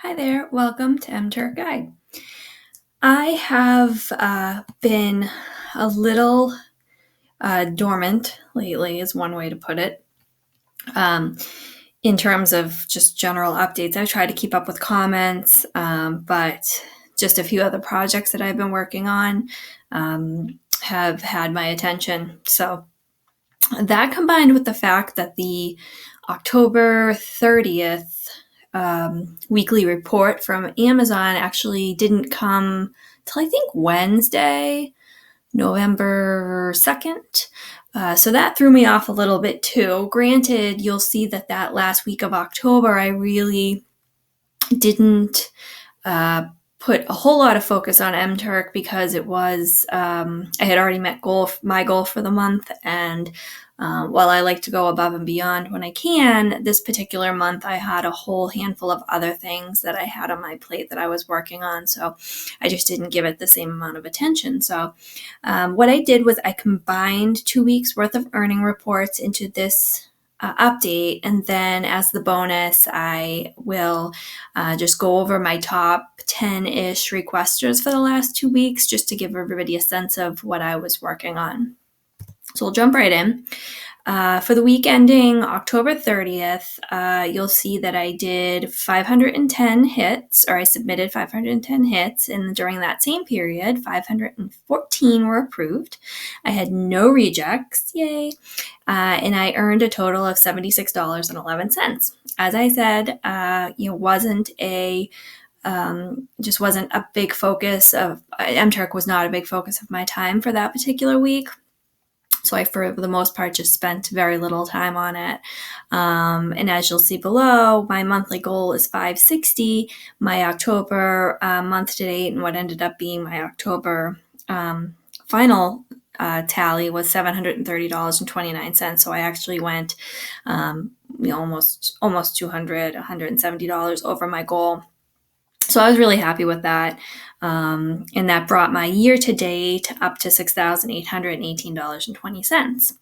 Hi there, welcome to MTurk Guide. I have been a little dormant lately, is one way to put it. In terms of just general updates, I try to keep up with comments, but just a few other projects that I've been working on have had my attention. So that combined with the fact that the October 30th weekly report from Amazon actually didn't come till I think Wednesday, November 2nd. So that threw me off a little bit too. Granted, you'll see that last week of October, I really didn't put a whole lot of focus on MTurk because it was I had already met my goal for the month, and while I like to go above and beyond when I can, this particular month I had a whole handful of other things that I had on my plate that I was working on, so I just didn't give it the same amount of attention. So what I did was I combined 2 weeks worth of earning reports into this update, and then as the bonus I will just go over my top 10-ish requesters for the last 2 weeks just to give everybody a sense of what I was working on. So we'll jump right in. For the week ending October 30th, you'll see that I did 510 hits, or I submitted 510 hits, and during that same period, 514 were approved. I had no rejects, yay, and I earned a total of $76.11. As I said, just wasn't a big focus of MTurk was not a big focus of my time for that particular week. So I, for the most part, just spent very little time on it. And as you'll see below, my monthly goal is 560. My October month to date, and what ended up being my October final tally was $730.29. So I actually went, almost $200, $170 over my goal. So I was really happy with that. And that brought my year to date up to $6,818.20.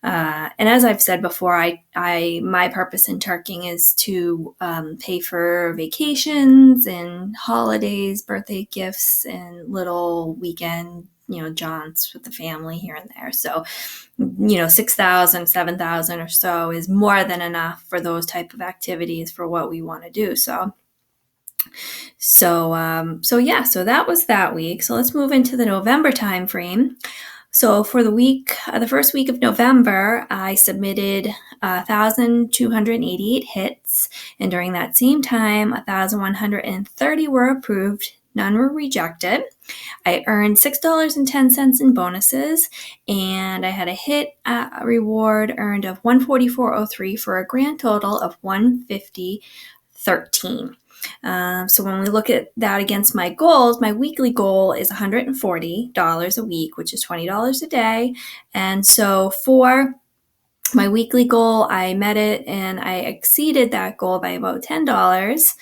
And as I've said before, my purpose in turking is to pay for vacations and holidays, birthday gifts, and little weekend, jaunts with the family here and there. So, 6,000, 7,000 or so is more than enough for those type of activities for what we want to do. So that was that week. So let's move into the November time frame. So for the first week of November, I submitted 1,288 hits, and during that same time, 1,130 were approved. None were rejected. I earned $6.10 in bonuses, and I had a hit reward earned of $144.03 for a grand total of $150.13. So when we look at that against my goals, my weekly goal is $140 a week, which is $20 a day. And so for my weekly goal, I met it and I exceeded that goal by about $10.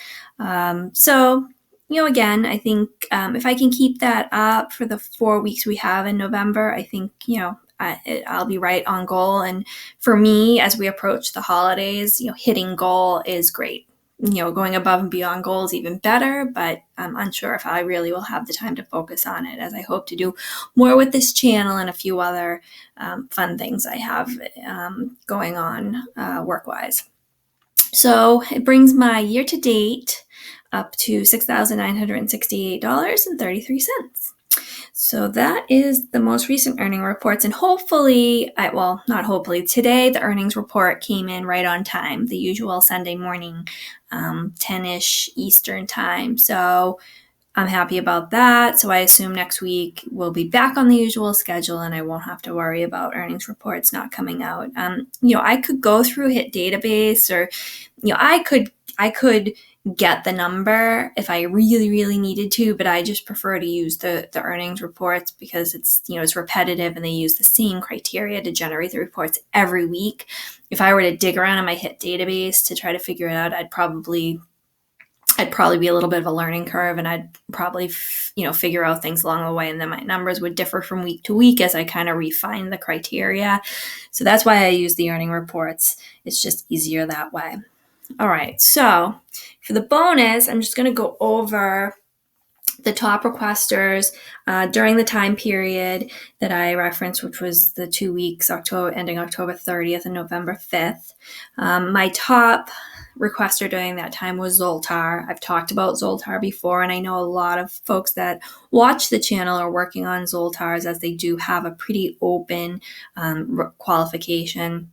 Again, I think if I can keep that up for the 4 weeks we have in November, I think, I'll be right on goal. And for me, as we approach the holidays, hitting goal is great. Going above and beyond goals even better, but I'm unsure if I really will have the time to focus on it, as I hope to do more with this channel and a few other fun things I have going on work-wise. So it brings my year-to-date up to $6,968.33. So that is the most recent earning reports, and hopefully, not hopefully, today the earnings report came in right on time, the usual Sunday morning, 10-ish Eastern time. So I'm happy about that. So I assume next week we'll be back on the usual schedule and I won't have to worry about earnings reports not coming out. I could go through Hit Database, or, I could get the number if I really, really needed to, but I just prefer to use the earnings reports because it's repetitive and they use the same criteria to generate the reports every week. If I were to dig around in my Hit database to try to figure it out, I'd probably be a little bit of a learning curve, and I'd probably figure out things along the way, and then my numbers would differ from week to week as I kind of refine the criteria. So that's why I use the earning reports. It's just easier that way. All right, so for the bonus, I'm just going to go over the top requesters during the time period that I referenced, which was the 2 weeks, ending October 30th and November 5th. My top requester during that time was Zoltar. I've talked about Zoltar before, and I know a lot of folks that watch the channel are working on Zoltars, as they do have a pretty open qualification.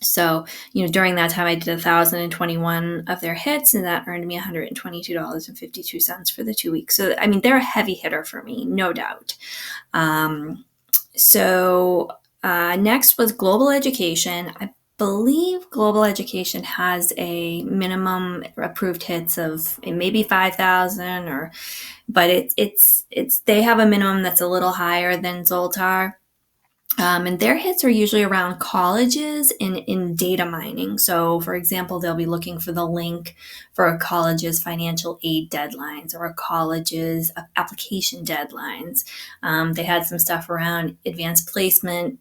So, during that time, I did 1,021 of their hits, and that earned me $122.52 for the 2 weeks. So, I mean, they're a heavy hitter for me, no doubt. Next was global education. I believe global education has a minimum approved hits of maybe 5,000, but it's they have a minimum that's a little higher than Zoltar. And their hits are usually around colleges in data mining. So, for example, they'll be looking for the link for a college's financial aid deadlines or a college's application deadlines. They had some stuff around advanced placement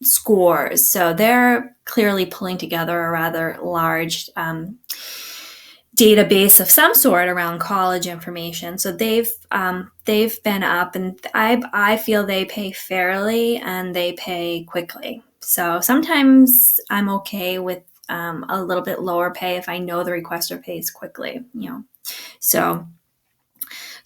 scores. So they're clearly pulling together a rather large database of some sort around college information. So they've been up, and I feel they pay fairly and they pay quickly. So sometimes I'm okay with a little bit lower pay if I know the requester pays quickly. So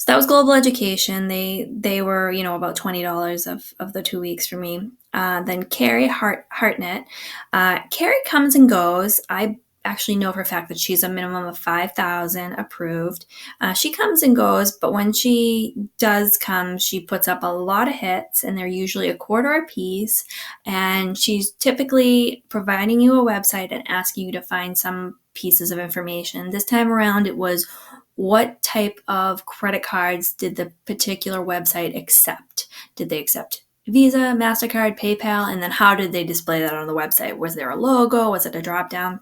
that was global education. They were about $20 of the 2 weeks for me. Then Carrie Hartnett. Carrie comes and goes. I actually know for a fact that she's a minimum of 5,000 approved. She comes and goes, but when she does come, she puts up a lot of hits, and they're usually a quarter a piece. And she's typically providing you a website and asking you to find some pieces of information. This time around, it was, what type of credit cards did the particular website accept? Did they accept Visa, MasterCard, PayPal? And then how did they display that on the website? Was there a logo? Was it a drop-down?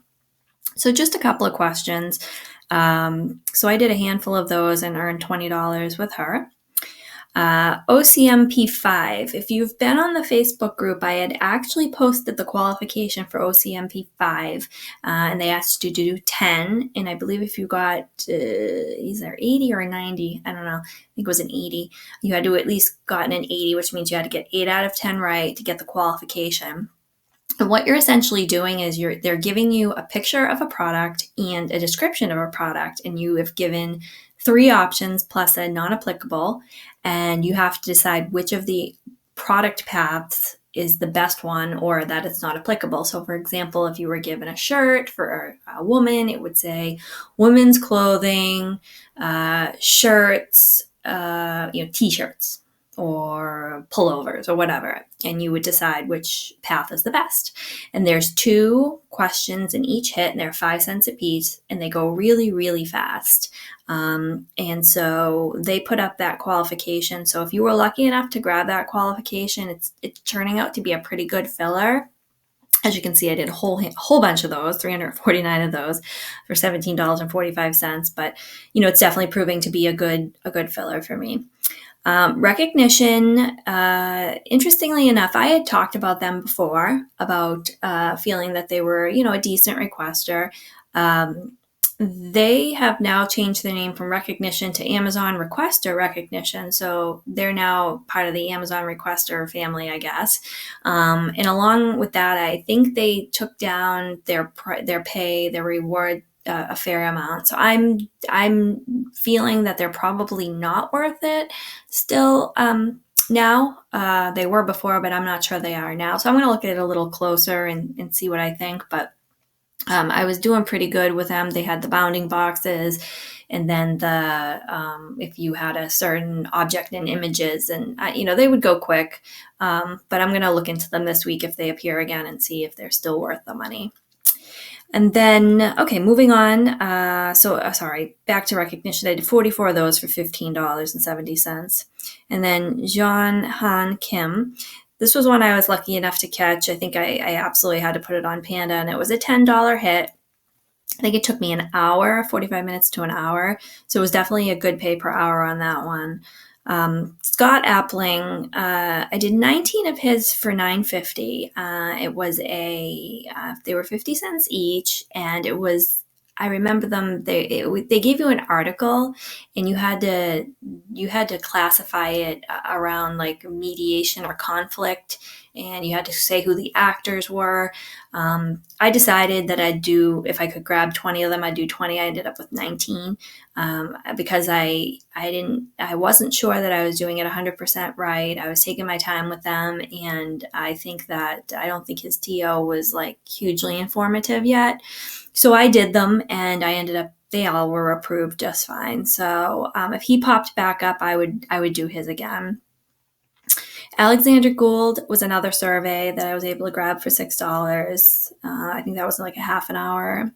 So just a couple of questions. So I did a handful of those and earned $20 with her. OCMP5. If you've been on the Facebook group, I had actually posted the qualification for OCMP5, and they asked you to do 10. And I believe if you got either 80 or 90, I don't know, I think it was an 80, you had to at least gotten an 80, which means you had to get 8 out of 10 right to get the qualification. And what you're essentially doing is they're giving you a picture of a product and a description of a product, and you have given 3 options plus a non-applicable, and you have to decide which of the product paths is the best one or that it's not applicable. So, for example, if you were given a shirt for a woman, it would say women's clothing, shirts, t-shirts, or pullovers or whatever, and you would decide which path is the best. And there's 2 questions in each hit, and they're 5 cents a piece, and they go really, really fast. And so they put up that qualification. So if you were lucky enough to grab that qualification, it's turning out to be a pretty good filler. As you can see, I did a whole bunch of those, 349 of those for $17.45. But it's definitely proving to be a good filler for me. Recognition, interestingly enough, I had talked about them before, about feeling that they were, a decent requester. They have now changed their name from Recognition to Amazon Requester Recognition. So they're now part of the Amazon Requester family, I guess. And along with that, I think they took down their pay, their reward, a fair amount. So I'm feeling that they're probably not worth it still now. They were before, but I'm not sure they are now. So I'm going to look at it a little closer and see what I think. But I was doing pretty good with them. They had the bounding boxes, and then if you had a certain object in images, and they would go quick. But I'm going to look into them this week if they appear again and see if they're still worth the money. And then, okay, moving on. Back to Recognition. I did 44 of those for $15.70. And then Jean Han Kim. This was one I was lucky enough to catch. I think I absolutely had to put it on Panda, and it was a $10 hit. I think it took me an hour, 45 minutes to an hour. So it was definitely a good pay per hour on that one. Scott Appling, I did 19 of his for $9.50. It was they were 50 cents each, and it was, I remember them. They gave you an article, and you had to classify it around like mediation or conflict, and you had to say who the actors were. I decided that if I could grab 20 of them, I'd do 20. I ended up with 19 because I wasn't sure that I was doing it 100% right. I was taking my time with them, and I don't think his TO was like hugely informative yet. So I did them, and they all were approved just fine. So if he popped back up, I would do his again. Alexander Gould was another survey that I was able to grab for $6. I think that was like a half an hour.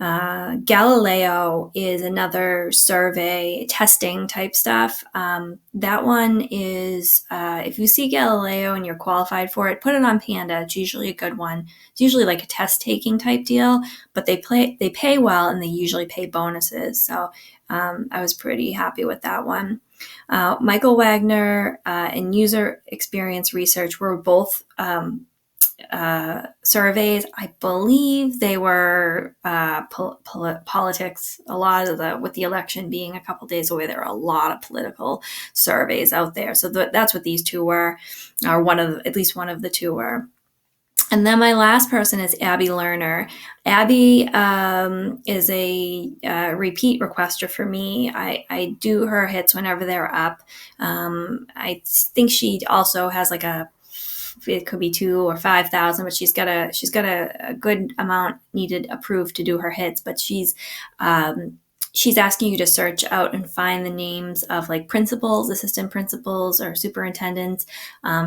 Galileo is another survey testing type stuff. That one is, if you see Galileo and you're qualified for it, put it on Panda. It's usually a good one. It's usually like a test taking type deal, but they pay well, and they usually pay bonuses. So I was pretty happy with that one. Michael Wagner and user experience research were both surveys. I believe they were politics. A lot of with the election being a couple days away, there are a lot of political surveys out there. So that's what these two were, or at least one of the two were. And then my last person is Abby Lerner. Abby is a repeat requester for me. I do her hits whenever they're up. I think she also has like it could be 2,000 or 5,000, but she's got a good amount needed approved to do her hits. But she's asking you to search out and find the names of like principals, assistant principals, or superintendents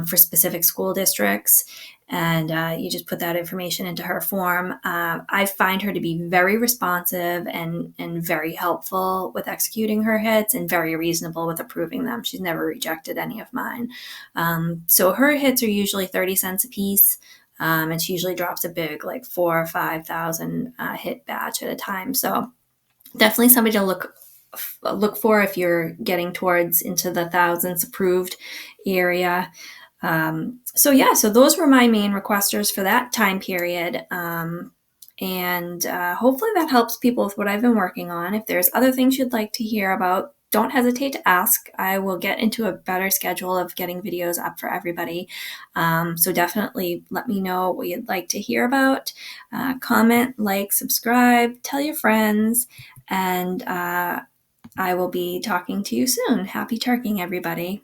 for specific school districts. And you just put that information into her form. I find her to be very responsive and very helpful with executing her hits, and very reasonable with approving them. She's never rejected any of mine. So her hits are usually 30 cents a piece. And she usually drops a big like 4,000 or 5,000 hit batch at a time. So definitely somebody to look for if you're getting towards into the thousands approved area. So those were my main requesters for that time period. And hopefully that helps people with what I've been working on. If there's other things you'd like to hear about, don't hesitate to ask. I will get into a better schedule of getting videos up for everybody. So definitely let me know what you'd like to hear about. Comment, like, subscribe, tell your friends, and I will be talking to you soon. Happy turking, everybody.